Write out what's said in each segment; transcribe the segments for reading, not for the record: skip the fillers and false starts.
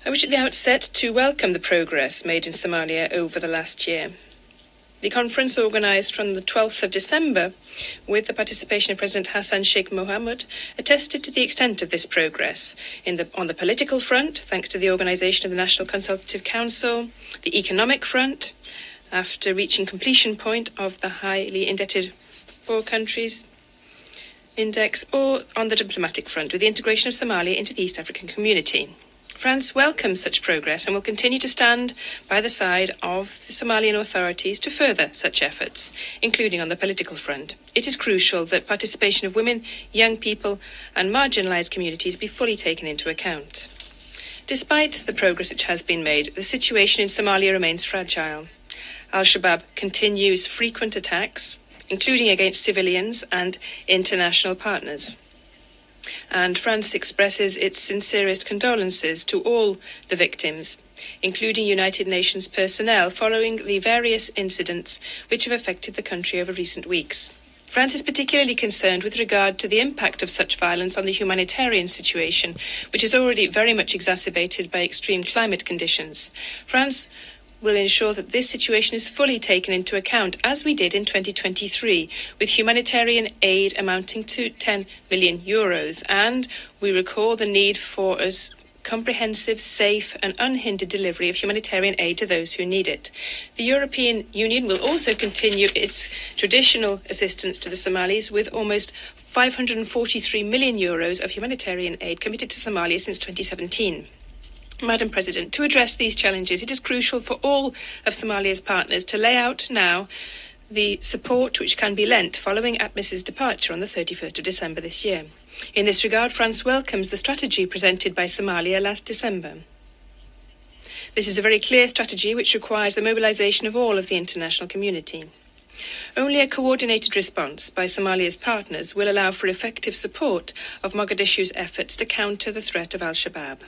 I wish at the outset to welcome the progress made in Somalia over the last year. The conference, organised from the 12th of December, with the participation of President Hassan Sheikh Mohamud, attested to the extent of this progress on the political front, thanks to the organisation of the National Consultative Council, the economic front, after reaching completion point of the highly indebted poor countries index, or on the diplomatic front, with the integration of Somalia into the East African community. France welcomes such progress and will continue to stand by the side of the Somalian authorities to further such efforts, including on the political front. It is crucial that participation of women, young people and marginalised communities be fully taken into account. Despite the progress which has been made, the situation in Somalia remains fragile. Al-Shabaab continues frequent attacks, including against civilians and international partners. And France expresses its sincerest condolences to all the victims, including United Nations personnel, following the various incidents which have affected the country over recent weeks. France is particularly concerned with regard to the impact of such violence on the humanitarian situation, which is already very much exacerbated by extreme climate conditions. France will ensure that this situation is fully taken into account, as we did in 2023, with humanitarian aid amounting to 10 million euros. And we recall the need for a comprehensive, safe and unhindered delivery of humanitarian aid to those who need it. The European Union will also continue its traditional assistance to the Somalis, with almost 543 million euros of humanitarian aid committed to Somalia since 2017. Madam President, to address these challenges, it is crucial for all of Somalia's partners to lay out now the support which can be lent following ATMIS's departure on the 31st of December this year. In this regard, France welcomes the strategy presented by Somalia last December. This is a very clear strategy which requires the mobilisation of all of the international community. Only a coordinated response by Somalia's partners will allow for effective support of Mogadishu's efforts to counter the threat of Al-Shabaab.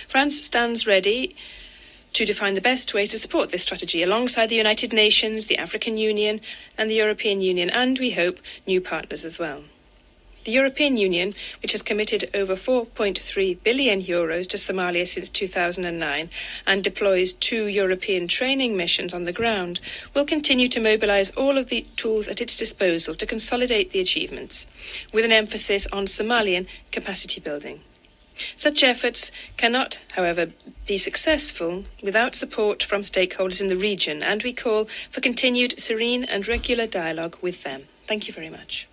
France stands ready to define the best ways to support this strategy alongside the United Nations, the African Union and the European Union, and we hope new partners as well. The European Union, which has committed over 4.3 billion euros to Somalia since 2009 and deploys 2 European training missions on the ground, will continue to mobilise all of the tools at its disposal to consolidate the achievements, with an emphasis on Somalian capacity building. Such efforts cannot, however, be successful without support from stakeholders in the region, and we call for continued serene and regular dialogue with them. Thank you very much.